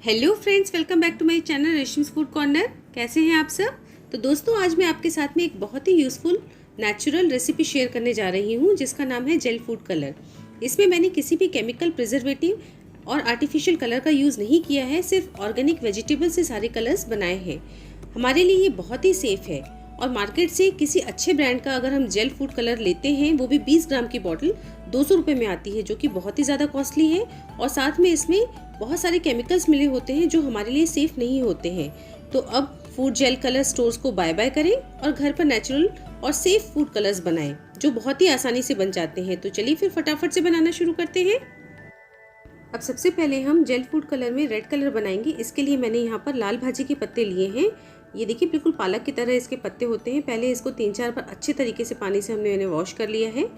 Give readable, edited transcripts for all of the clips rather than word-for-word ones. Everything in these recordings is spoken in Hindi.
Hello friends, welcome back to my channel Resham's food corner. कैसे हैं आप सब? तो दोस्तों, आज मैं आपके साथ में एक बहुत ही यूज़फुल नेचुरल रेसिपी शेयर करने जा रही हूँ जिसका नाम है जेल फूड कलर। इसमें मैंने किसी भी केमिकल प्रिजर्वेटिव और आर्टिफिशियल कलर का यूज़ नहीं किया है, सिर्फ ऑर्गेनिक वेजिटेबल से सारे कलर्स बनाए हैं। हमारे लिए ये बहुत ही सेफ़ है और मार्केट से किसी अच्छे ब्रांड का अगर हम जेल फूड कलर लेते हैं, वो भी 20 ग्राम की बॉटल 200 रुपये में आती है, जो कि बहुत ही ज़्यादा कॉस्टली है। और साथ में इसमें बहुत सारे केमिकल्स मिले होते हैं जो हमारे लिए सेफ़ नहीं होते हैं। तो अब फूड जेल कलर स्टोर्स को बाय बाय करें और घर पर नेचुरल और सेफ़ फूड कलर्स बनाएं, जो बहुत ही आसानी से बन जाते हैं। तो चलिए फिर फटाफट से बनाना शुरू करते हैं। अब सबसे पहले हम जेल फूड कलर में रेड कलर बनाएंगे। इसके लिए मैंने यहाँ पर लाल भाजी के पत्ते लिए हैं। ये देखिए, बिल्कुल पालक की तरह इसके पत्ते होते हैं। पहले इसको 3-4 बार अच्छे तरीके से पानी से हमने वॉश कर लिया है।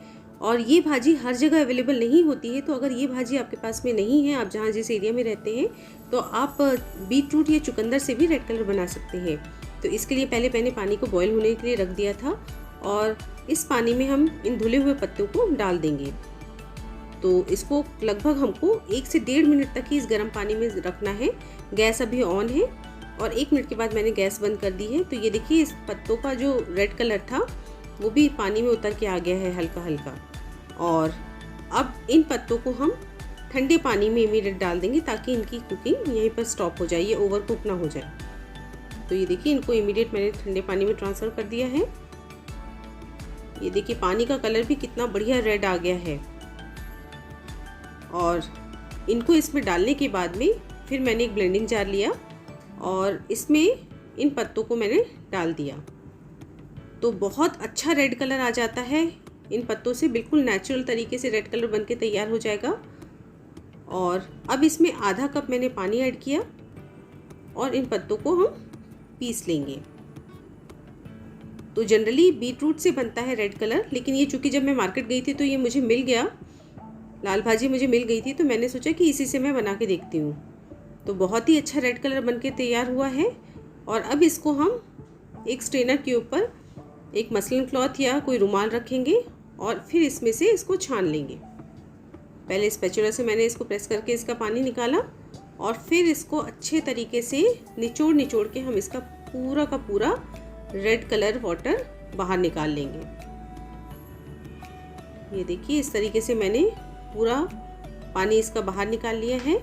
और ये भाजी हर जगह अवेलेबल नहीं होती है, तो अगर ये भाजी आपके पास में नहीं है, आप जहाँ जिस एरिया में रहते हैं, तो आप बीट रूट या चुकंदर से भी रेड कलर बना सकते हैं। तो इसके लिए पहले मैंने पानी को बॉईल होने के लिए रख दिया था और इस पानी में हम इन धुले हुए पत्तों को डाल देंगे। तो इसको लगभग हमको 1 से 1.5 मिनट तक ही इस गर्म पानी में रखना है। गैस अभी ऑन है और 1 मिनट के बाद मैंने गैस बंद कर दी है। तो ये देखिए, इस पत्तों का जो रेड कलर था वो भी पानी में उतर के आ गया है हल्का हल्का। और अब इन पत्तों को हम ठंडे पानी में इमीडिएट डाल देंगे ताकि इनकी कुकिंग यहीं पर स्टॉप हो जाए, ये ओवर कुक ना हो जाए। तो ये देखिए, इनको इमीडिएट मैंने ठंडे पानी में ट्रांसफ़र कर दिया है। ये देखिए, पानी का कलर भी कितना बढ़िया रेड आ गया है। और इनको इसमें डालने के बाद में फिर मैंने एक ब्लेंडिंग जार लिया और इसमें इन पत्तों को मैंने डाल दिया। तो बहुत अच्छा रेड कलर आ जाता है इन पत्तों से, बिल्कुल नेचुरल तरीके से रेड कलर बन के तैयार हो जाएगा। और अब इसमें आधा कप मैंने पानी ऐड किया और इन पत्तों को हम पीस लेंगे। तो जनरली बीट रूट से बनता है रेड कलर, लेकिन ये चूँकि जब मैं मार्केट गई थी तो ये मुझे मिल गया, लाल भाजी मुझे मिल गई थी, तो मैंने सोचा कि इसी से मैं बना के देखती हूँ। तो बहुत ही अच्छा रेड कलर बन के तैयार हुआ है। और अब इसको हम एक स्ट्रेनर के ऊपर एक मसलिन क्लॉथ या कोई रुमाल रखेंगे और फिर इसमें से इसको छान लेंगे। पहले स्पैचुला से मैंने इसको प्रेस करके इसका पानी निकाला और फिर इसको अच्छे तरीके से निचोड़ के हम इसका पूरा का पूरा रेड कलर वाटर बाहर निकाल लेंगे। ये देखिए, इस तरीके से मैंने पूरा पानी इसका बाहर निकाल लिया है।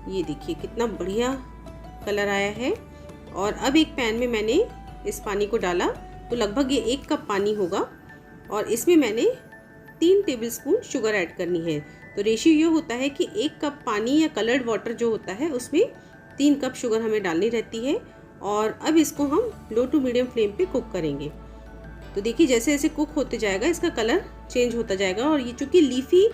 ये देखिए कितना बढ़िया कलर आया है। और अब एक पैन में मैंने इस पानी को डाला, तो लगभग ये 1 कप पानी होगा और इसमें मैंने 3 टेबलस्पून शुगर ऐड करनी है। तो रेशियो ये होता है कि 1 कप पानी या कलर्ड वाटर जो होता है उसमें 3 कप शुगर हमें डालनी रहती है। और अब इसको हम लो टू मीडियम फ्लेम पे कुक करेंगे। तो देखिए, जैसे जैसे कुक होते जाएगा इसका कलर चेंज होता जाएगा। और ये चूँकि लीफी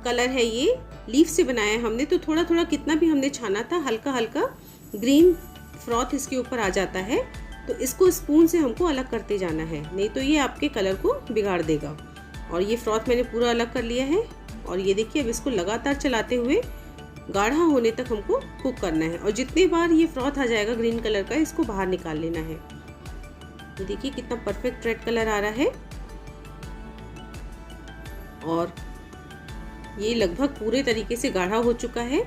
कलर है, ये लीफ से बनाया है हमने, तो थोड़ा थोड़ा कितना भी हमने छाना था, हल्का हल्का ग्रीन फ्रॉथ इसके ऊपर आ जाता है। तो इसको स्पून से हमको अलग करते जाना है, नहीं तो ये आपके कलर को बिगाड़ देगा। और ये फ्रॉथ मैंने पूरा अलग कर लिया है। और ये देखिए, अब इसको लगातार चलाते हुए गाढ़ा होने तक हमको कुक करना है। और जितने बार ये फ्रॉथ आ जाएगा ग्रीन कलर का, इसको बाहर निकाल लेना है। तो देखिए कितना परफेक्ट रेड कलर आ रहा है। और ये लगभग पूरे तरीके से गाढ़ा हो चुका है।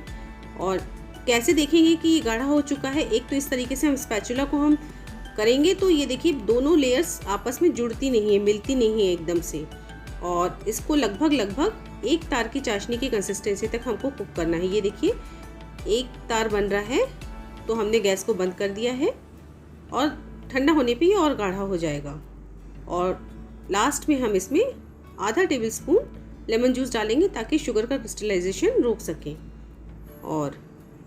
और कैसे देखेंगे कि ये गाढ़ा हो चुका है? एक तो इस तरीके से हम स्पैचुला को हम करेंगे तो ये देखिए दोनों लेयर्स आपस में जुड़ती नहीं है, मिलती नहीं है एकदम से। और इसको लगभग एक तार की चाशनी की कंसिस्टेंसी तक हमको कुक करना है। ये देखिए, एक तार बन रहा है, तो हमने गैस को बंद कर दिया है और ठंडा होने पे ये और गाढ़ा हो जाएगा। और लास्ट में हम इसमें आधा टेबलस्पून लेमन जूस डालेंगे ताकि शुगर का क्रिस्टलाइजेशन रोक सकें। और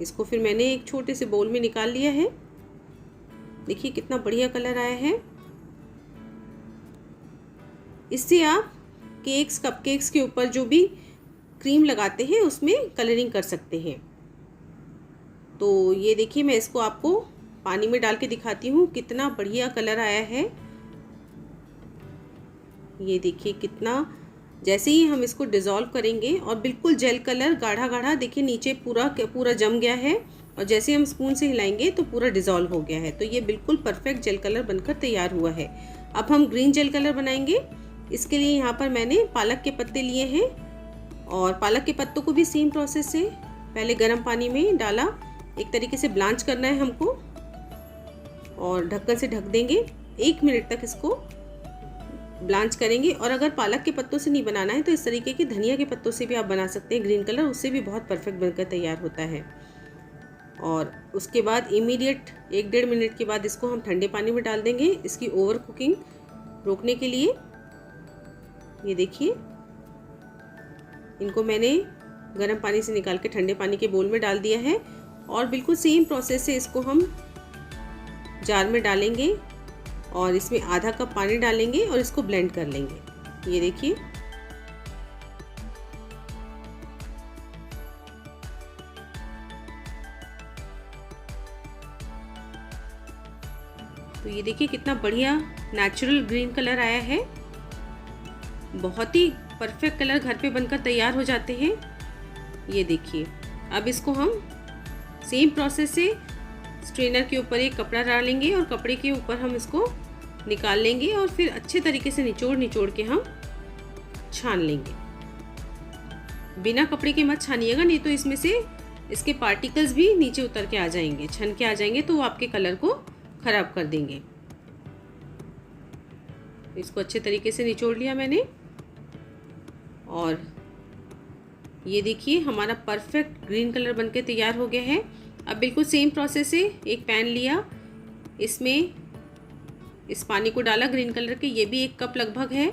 इसको फिर मैंने एक छोटे से बाउल में निकाल लिया है। देखिए कितना बढ़िया कलर आया है। इससे आप कपकेक्स के ऊपर जो भी क्रीम लगाते हैं उसमें कलरिंग कर सकते हैं। तो ये देखिए, मैं इसको आपको पानी में डाल के दिखाती हूँ, कितना बढ़िया कलर आया है। ये देखिए कितना, जैसे ही हम इसको डिज़ोल्व करेंगे और बिल्कुल जेल कलर गाढ़ा गाढ़ा, देखिए नीचे पूरा जम गया है। और जैसे हम स्पून से हिलाएंगे तो पूरा डिज़ोल्व हो गया है। तो ये बिल्कुल परफेक्ट जेल कलर बनकर तैयार हुआ है। अब हम ग्रीन जेल कलर बनाएंगे। इसके लिए यहाँ पर मैंने पालक के पत्ते लिए हैं और पालक के पत्तों को भी सेम प्रोसेस से पहले गर्म पानी में डाला, एक तरीके से ब्लांच करना है हमको और ढक्कन से ढक देंगे। 1 मिनट तक इसको ब्लांच करेंगे। और अगर पालक के पत्तों से नहीं बनाना है तो इस तरीके के धनिया के पत्तों से भी आप बना सकते हैं ग्रीन कलर, उससे भी बहुत परफेक्ट बनकर तैयार होता है। और उसके बाद इमीडिएट 1-1.5 मिनट के बाद इसको हम ठंडे पानी में डाल देंगे इसकी ओवर कुकिंग रोकने के लिए। ये देखिए, इनको मैंने गर्म पानी से निकाल के ठंडे पानी के बोल में डाल दिया है और बिल्कुल सेम प्रोसेस से इसको हम जार में डालेंगे और इसमें आधा कप पानी डालेंगे और इसको ब्लेंड कर लेंगे। ये देखिए, तो ये देखिए कितना बढ़िया नेचुरल ग्रीन कलर आया है। बहुत ही परफेक्ट कलर घर पे बनकर तैयार हो जाते हैं। ये देखिए, अब इसको हम सेम प्रोसेस से स्ट्रेनर के ऊपर एक कपड़ा डालेंगे और कपड़े के ऊपर हम इसको निकाल लेंगे और फिर अच्छे तरीके से निचोड़ के हम छान लेंगे। बिना कपड़े के मत छानिएगा, नहीं तो इसमें से इसके पार्टिकल्स भी नीचे उतर के आ जाएंगे, छन के आ जाएंगे, तो वो आपके कलर को खराब कर देंगे। इसको अच्छे तरीके से निचोड़ लिया मैंने और ये देखिए हमारा परफेक्ट ग्रीन कलर बनके तैयार हो गया है। अब बिल्कुल सेम प्रोसेस से एक पैन लिया, इसमें इस पानी को डाला ग्रीन कलर के, ये भी 1 कप लगभग है,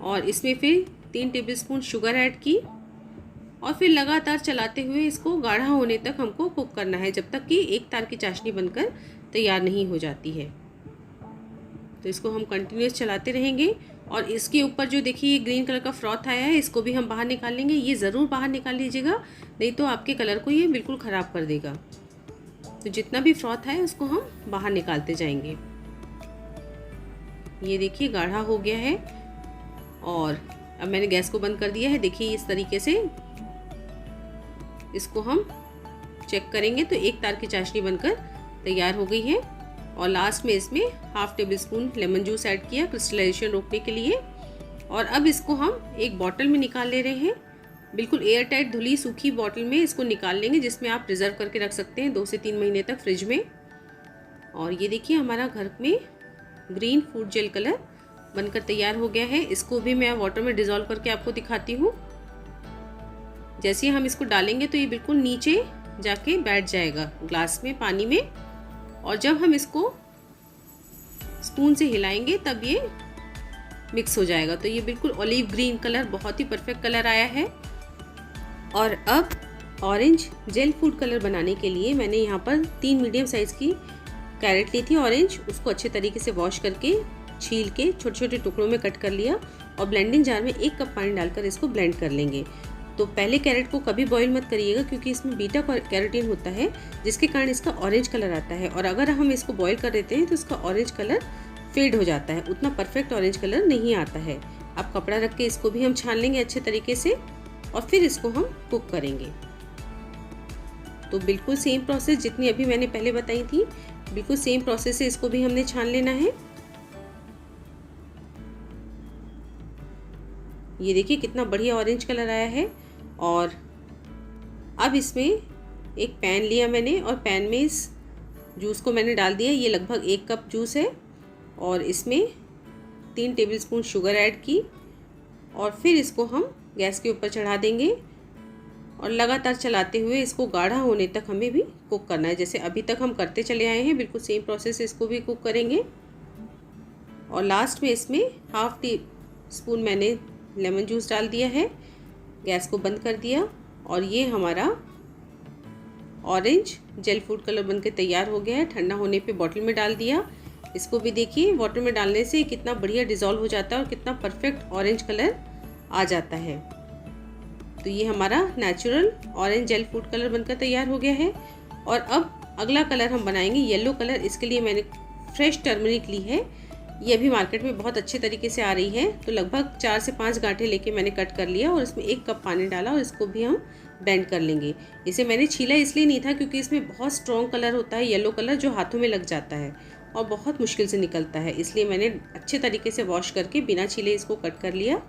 और इसमें फिर 3 टेबलस्पून शुगर ऐड की और फिर लगातार चलाते हुए इसको गाढ़ा होने तक हमको कुक करना है, जब तक कि एक तार की चाशनी बनकर तैयार नहीं हो जाती है। तो इसको हम कंटिन्यूस चलाते रहेंगे और इसके ऊपर जो देखिए ये ग्रीन कलर का फ्रॉथ आया है, इसको भी हम बाहर निकाल लेंगे। ये ज़रूर बाहर निकाल लीजिएगा, नहीं तो आपके कलर को ये बिल्कुल ख़राब कर देगा। तो जितना भी फ्रॉथ है उसको हम बाहर निकालते जाएंगे। ये देखिए गाढ़ा हो गया है और अब मैंने गैस को बंद कर दिया है। देखिए इस तरीके से इसको हम चेक करेंगे तो एक तार की चाशनी बनकर तैयार हो गई है। और लास्ट में इसमें 1/2 टेबलस्पून लेमन जूस ऐड किया क्रिस्टलाइजेशन रोकने के लिए। और अब इसको हम एक बॉटल में निकाल ले रहे हैं, बिल्कुल एयर टाइट धुली सूखी बॉटल में इसको निकाल लेंगे, जिसमें आप रिजर्व करके रख सकते हैं 2 से 3 महीने तक फ्रिज में। और ये देखिए हमारा घर में ग्रीन फूड जेल कलर बनकर तैयार हो गया है। इसको भी मैं वाटर में डिज़ोल्व करके आपको दिखाती हूँ। जैसे ही हम इसको डालेंगे तो ये बिल्कुल नीचे जाके बैठ जाएगा ग्लास में, पानी में, और जब हम इसको स्पून से हिलाएंगे तब ये मिक्स हो जाएगा। तो ये बिल्कुल ऑलिव ग्रीन कलर, बहुत ही परफेक्ट कलर आया है। और अब ऑरेंज जेल फूड कलर बनाने के लिए मैंने यहाँ पर 3 मीडियम साइज़ की कैरेट ली थी ऑरेंज, उसको अच्छे तरीके से वॉश करके छील के छोटे छोटे टुकड़ों में कट कर लिया और ब्लेंडिंग जार में 1 कप पानी डालकर इसको ब्लेंड कर लेंगे। तो पहले कैरेट को कभी बॉईल मत करिएगा, क्योंकि इसमें बीटा कैरोटीन होता है, जिसके कारण इसका ऑरेंज कलर आता है। और अगर हम इसको बॉईल कर देते हैं तो इसका ऑरेंज कलर फेड हो जाता है, उतना परफेक्ट ऑरेंज कलर नहीं आता है। अब कपड़ा रख के इसको भी हम छान लेंगे अच्छे तरीके से और फिर इसको हम कुक करेंगे। तो बिल्कुल सेम प्रोसेस जितनी अभी मैंने पहले बताई थी, बिल्कुल सेम प्रोसेस से इसको भी हमने छान लेना है। ये देखिए कितना बढ़िया ऑरेंज कलर आया है। और अब इसमें एक पैन लिया मैंने और पैन में इस जूस को मैंने डाल दिया। ये लगभग 1 कप जूस है और इसमें 3 टेबलस्पून शुगर ऐड की और फिर इसको हम गैस के ऊपर चढ़ा देंगे और लगातार चलाते हुए इसको गाढ़ा होने तक हमें भी कुक करना है, जैसे अभी तक हम करते चले आए हैं। बिल्कुल सेम प्रोसेस से इसको भी कुक करेंगे। और लास्ट में इसमें 1/2 टीस्पून मैंने लेमन जूस डाल दिया है, गैस को बंद कर दिया और ये हमारा ऑरेंज जेल फूड कलर बनके तैयार हो गया है। ठंडा होने पे बॉटल में डाल दिया। इसको भी देखिए वाटर में डालने से कितना बढ़िया डिज़ोल्व हो जाता है और कितना परफेक्ट ऑरेंज कलर आ जाता है। तो ये हमारा natural orange gel food colour बनकर तैयार हो गया है। और अब अगला कलर हम बनाएंगे येलो कलर। इसके लिए मैंने फ्रेश टर्मरिक ली है, ये अभी मार्केट में बहुत अच्छे तरीके से आ रही है। तो लगभग 4 से 5 गांठे लेके मैंने कट कर लिया और इसमें 1 कप पानी डाला और इसको भी हम ब्लेंड कर लेंगे। इसे मैंने छीला इसलिए नहीं था क्योंकि इसमें बहुत स्ट्रॉन्ग कलर होता है येलो कलर, जो हाथों में लग जाता है और बहुत मुश्किल से निकलता है, इसलिए मैंने अच्छे तरीके से वॉश करके बिना छीले इसको कट कर लिया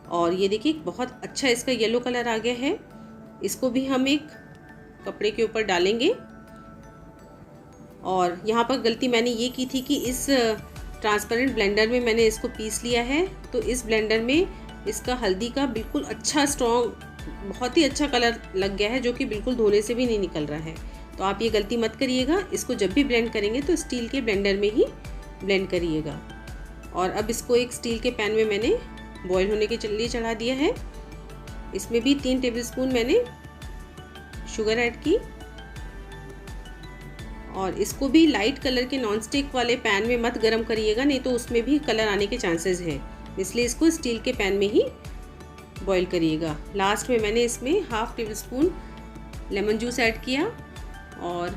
और ये देखिए बहुत अच्छा इसका येलो कलर आ गया है। इसको भी हम एक कपड़े के ऊपर डालेंगे। और यहाँ पर गलती मैंने ये की थी कि इस ट्रांसपेरेंट ब्लेंडर में मैंने इसको पीस लिया है, तो इस ब्लेंडर में इसका हल्दी का बिल्कुल अच्छा स्ट्रॉन्ग, बहुत ही अच्छा कलर लग गया है, जो कि बिल्कुल धोने से भी नहीं निकल रहा है। तो आप ये गलती मत करिएगा। इसको जब भी ब्लेंड करेंगे तो स्टील के ब्लेंडर में ही ब्लेंड करिएगा। और अब इसको एक स्टील के पैन में मैंने बॉईल होने के लिए चढ़ा दिया है। इसमें भी 3 टेबलस्पून मैंने शुगर ऐड की। और इसको भी लाइट कलर के नॉनस्टिक वाले पैन में मत गरम करिएगा, नहीं तो उसमें भी कलर आने के चांसेस हैं। इसलिए इसको स्टील के पैन में ही बॉईल करिएगा। लास्ट में मैंने इसमें half tablespoon lemon juice add किया। और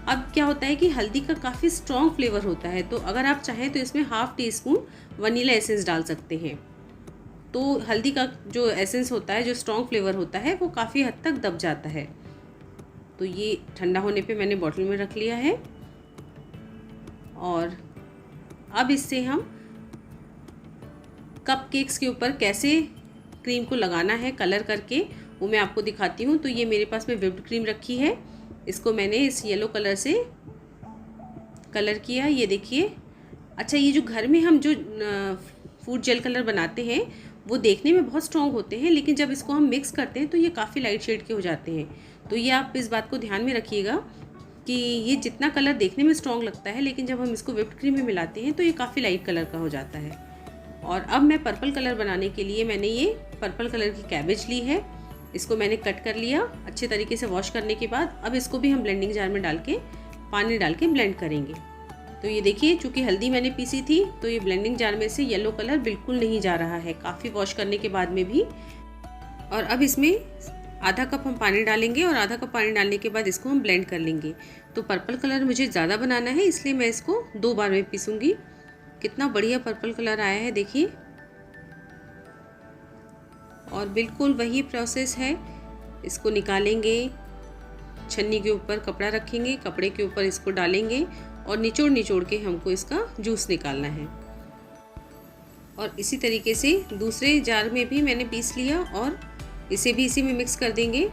अब क्या होता है कि हल्दी का काफ़ी स्ट्रॉन्ग फ्लेवर होता है, तो अगर आप चाहें तो इसमें half tea spoon vanilla essence डाल सकते हैं। तो हल्दी का जो एसेंस होता है, जो स्ट्रॉन्ग फ्लेवर होता है, वो काफ़ी हद तक दब जाता है। तो ये ठंडा होने पे मैंने बॉटल में रख लिया है। और अब इससे हम कप केक्स के ऊपर कैसे क्रीम को लगाना है कलर करके, वो मैं आपको दिखाती हूँ। तो ये मेरे पास में व्हिप्ड क्रीम रखी है। इसको मैंने इस येलो कलर से कलर किया, ये देखिए। अच्छा, ये जो घर में हम जो फूड जेल कलर बनाते हैं वो देखने में बहुत स्ट्रॉन्ग होते हैं, लेकिन जब इसको हम मिक्स करते हैं तो ये काफ़ी लाइट शेड के हो जाते हैं। तो ये आप इस बात को ध्यान में रखिएगा कि ये जितना कलर देखने में स्ट्रॉन्ग लगता है, लेकिन जब हम इसको व्हिप्ड क्रीम में मिलाते हैं तो ये काफ़ी लाइट कलर का हो जाता है। और अब मैं पर्पल कलर बनाने के लिए मैंने ये पर्पल कलर की कैबेज ली है। इसको मैंने कट कर लिया अच्छे तरीके से वॉश करने के बाद। अब इसको भी हम ब्लेंडिंग जार में डाल के पानी डाल के ब्लेंड करेंगे। तो ये देखिए, चूँकि हल्दी मैंने पीसी थी तो ये ब्लेंडिंग जार में से येलो कलर बिल्कुल नहीं जा रहा है, काफ़ी वॉश करने के बाद में भी। और अब इसमें आधा कप हम पानी डालेंगे और आधा कप पानी डालने के बाद इसको हम ब्लेंड कर लेंगे। तो पर्पल कलर मुझे ज़्यादा बनाना है, इसलिए मैं इसको 2 बार में पीसूँगी। कितना बढ़िया पर्पल कलर आया है देखिए। और बिल्कुल वही प्रोसेस है। इसको निकालेंगे, छन्नी के ऊपर कपड़ा रखेंगे, कपड़े के ऊपर इसको डालेंगे और निचोड़ निचोड़ के हमको इसका जूस निकालना है। और इसी तरीके से दूसरे जार में भी मैंने पीस लिया और इसे भी इसी में मिक्स कर देंगे।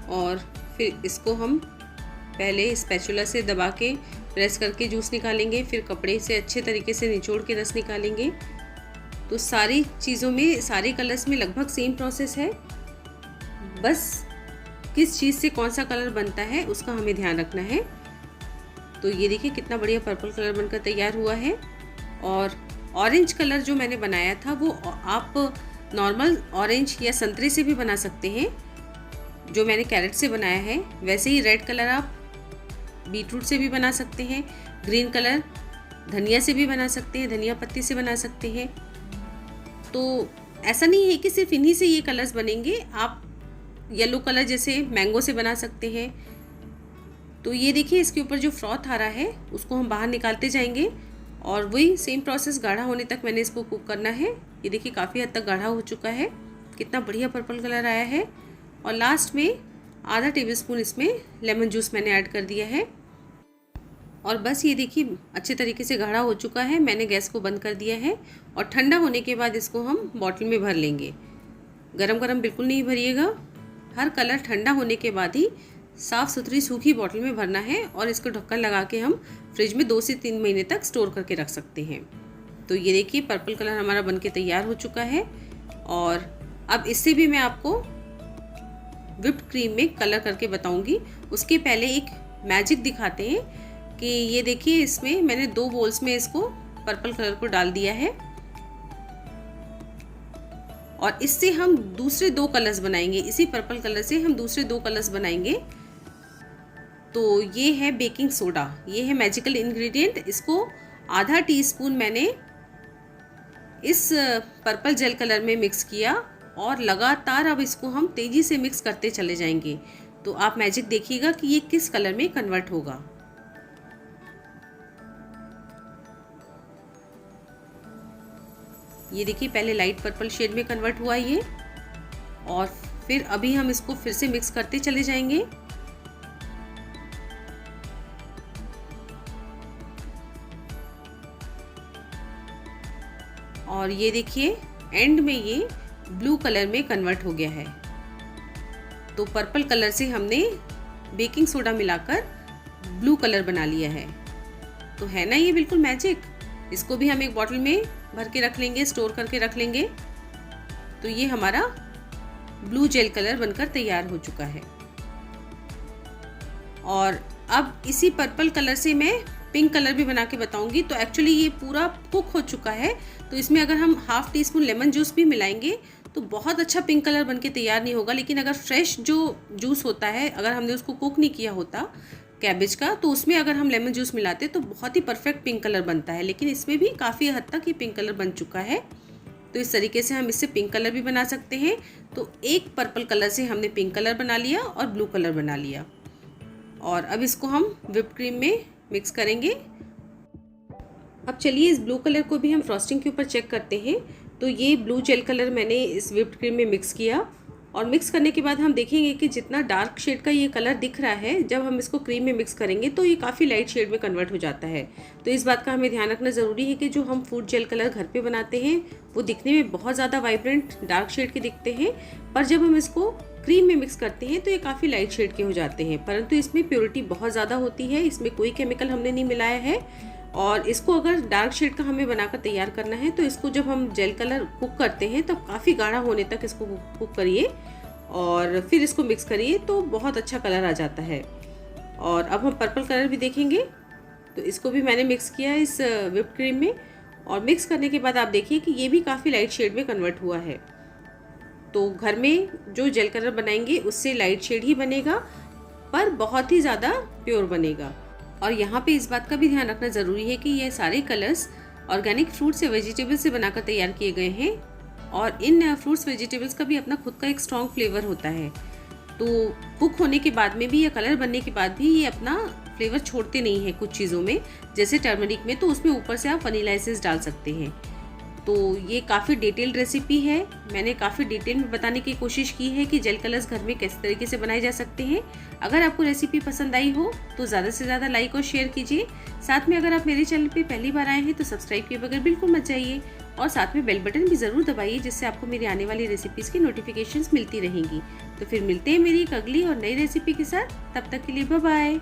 और फिर इसको हम पहले स्पैचुला से दबा के प्रेस करके जूस निकालेंगे, फिर कपड़े से अच्छे तरीके से निचोड़ के रस निकालेंगे। तो सारी चीज़ों में, सारे कलर्स में लगभग सेम प्रोसेस है, बस किस चीज़ से कौन सा कलर बनता है उसका हमें ध्यान रखना है। तो ये देखिए कितना बढ़िया पर्पल कलर बनकर तैयार हुआ है। और ऑरेंज कलर जो मैंने बनाया था वो आप नॉर्मल ऑरेंज या संतरे से भी बना सकते हैं, जो मैंने कैरेट से बनाया है। वैसे ही रेड कलर आप बीटरूट से भी बना सकते हैं, ग्रीन कलर धनिया से भी बना सकते हैं, धनिया पत्ती से बना सकते हैं। तो ऐसा नहीं है कि सिर्फ इन्हीं से ये कलर्स बनेंगे, आप येलो कलर जैसे मैंगो से बना सकते हैं। तो ये देखिए, इसके ऊपर जो फ्रॉथ आ रहा है उसको हम बाहर निकालते जाएंगे और वही सेम प्रोसेस गाढ़ा होने तक मैंने इसको कुक करना है। ये देखिए काफ़ी हद तक गाढ़ा हो चुका है, कितना बढ़िया पर्पल कलर आया है। और लास्ट में आधा टेबलस्पून इसमें लेमन जूस मैंने ऐड कर दिया है। और बस ये देखिए अच्छे तरीके से गाढ़ा हो चुका है। मैंने गैस को बंद कर दिया है और ठंडा होने के बाद इसको हम बॉटल में भर लेंगे। गरम गरम बिल्कुल नहीं भरिएगा, हर कलर ठंडा होने के बाद ही साफ़ सुथरी सूखी बॉटल में भरना है। और इसको ढक्कन लगा के हम फ्रिज में 2 से 3 महीने तक स्टोर करके रख सकते हैं। तो ये देखिए पर्पल कलर हमारा बनके तैयार हो चुका है। और अब इससे भी मैं आपको व्हिप्ड क्रीम में कलर करके बताऊंगी। उसके पहले एक मैजिक दिखाते हैं कि ये देखिए, इसमें मैंने 2 बोल्स में इसको पर्पल कलर को डाल दिया है और इससे हम दूसरे 2 कलर्स बनाएंगे। इसी पर्पल कलर से हम दूसरे 2 कलर्स बनाएंगे। तो ये है बेकिंग सोडा, ये है मैजिकल इंग्रेडिएंट। इसको आधा टीस्पून मैंने इस पर्पल जेल कलर में मिक्स किया और लगातार अब इसको हम तेज़ी से मिक्स करते चले जाएंगे। तो आप मैजिक देखिएगा कि ये किस कलर में कन्वर्ट होगा। ये देखिए पहले लाइट पर्पल शेड में कन्वर्ट हुआ ये, और फिर अभी हम इसको फिर से मिक्स करते चले जाएंगे। और ये देखिए एंड में ये ब्लू कलर में कन्वर्ट हो गया है। तो पर्पल कलर से हमने बेकिंग सोडा मिलाकर ब्लू कलर बना लिया है। तो है ना ये बिल्कुल मैजिक। इसको भी हम एक बॉटल में भर के रख लेंगे, स्टोर करके रख लेंगे। तो ये हमारा ब्लू जेल कलर बनकर तैयार हो चुका है। और अब इसी पर्पल कलर से मैं पिंक कलर भी बना के बताऊंगी। तो एक्चुअली ये पूरा कुक हो चुका है, तो इसमें अगर हम half tea spoon lemon juice भी मिलाएंगे तो बहुत अच्छा पिंक कलर बनके तैयार नहीं होगा। लेकिन अगर फ्रेश जो जूस होता है, अगर हमने उसको कुक नहीं किया होता कैबेज का, तो उसमें अगर हम लेमन जूस मिलाते तो बहुत ही परफेक्ट पिंक कलर बनता है। लेकिन इसमें भी काफ़ी हद तक ये पिंक कलर बन चुका है। तो इस तरीके से हम इससे पिंक कलर भी बना सकते हैं। तो एक पर्पल कलर से हमने पिंक कलर बना लिया और ब्लू कलर बना लिया। और अब इसको हम व्हिप क्रीम में मिक्स करेंगे। अब चलिए इस ब्लू कलर को भी हम फ्रॉस्टिंग के ऊपर चेक करते हैं। तो ये ब्लू जेल कलर मैंने इस व्हिप्ड क्रीम में मिक्स किया, और मिक्स करने के बाद हम देखेंगे कि जितना डार्क शेड का ये कलर दिख रहा है, जब हम इसको क्रीम में मिक्स करेंगे तो ये काफ़ी लाइट शेड में कन्वर्ट हो जाता है। तो इस बात का हमें ध्यान रखना ज़रूरी है कि जो हम फूड जेल कलर घर पे बनाते हैं वो दिखने में बहुत ज़्यादा वाइब्रेंट डार्क शेड के दिखते हैं, पर जब हम इसको क्रीम में मिक्स करते हैं तो ये काफ़ी लाइट शेड के हो जाते हैं। परंतु इसमें प्योरिटी बहुत ज़्यादा होती है, इसमें कोई केमिकल हमने नहीं मिलाया है। और इसको अगर डार्क शेड का हमें बनाकर तैयार करना है तो इसको जब हम जेल कलर कुक करते हैं तो काफ़ी गाढ़ा होने तक इसको कुक करिए और फिर इसको मिक्स करिए, तो बहुत अच्छा कलर आ जाता है। और अब हम पर्पल कलर भी देखेंगे। तो इसको भी मैंने मिक्स किया है इस व्हिप्ड क्रीम में, और मिक्स करने के बाद आप देखिए कि ये भी काफ़ी लाइट शेड में कन्वर्ट हुआ है। तो घर में जो जेल कलर बनाएंगे उससे लाइट शेड ही बनेगा, पर बहुत ही ज़्यादा प्योर बनेगा। और यहाँ पे इस बात का भी ध्यान रखना ज़रूरी है कि ये सारे कलर्स ऑर्गेनिक फ्रूट्स या वेजिटेबल्स से बनाकर तैयार किए गए हैं, और इन फ्रूट्स वेजिटेबल्स का भी अपना खुद का एक स्ट्रॉन्ग फ्लेवर होता है। तो कुक होने के बाद में भी या कलर बनने के बाद भी ये अपना फ्लेवर छोड़ते नहीं है कुछ चीज़ों में, जैसे टर्मरिक में, तो उसमें ऊपर से आप वनीला एसेंस डाल सकते हैं। तो ये काफ़ी डिटेल्ड रेसिपी है, मैंने काफ़ी डिटेल में बताने की कोशिश की है कि जेल कलर्स घर में किस तरीके से बनाए जा सकते हैं। अगर आपको रेसिपी पसंद आई हो तो ज़्यादा से ज़्यादा लाइक और शेयर कीजिए। साथ में अगर आप मेरे चैनल पे पहली बार आए हैं तो सब्सक्राइब किए बगैर बिल्कुल मत जाइए, और साथ में बेल बटन भी ज़रूर दबाइए, जिससे आपको मेरी आने वाली रेसिपीज़ की नोटिफिकेशंस मिलती रहेंगी। तो फिर मिलते हैं मेरी एक अगली और नई रेसिपी के साथ। तब तक के लिए बाय बाय।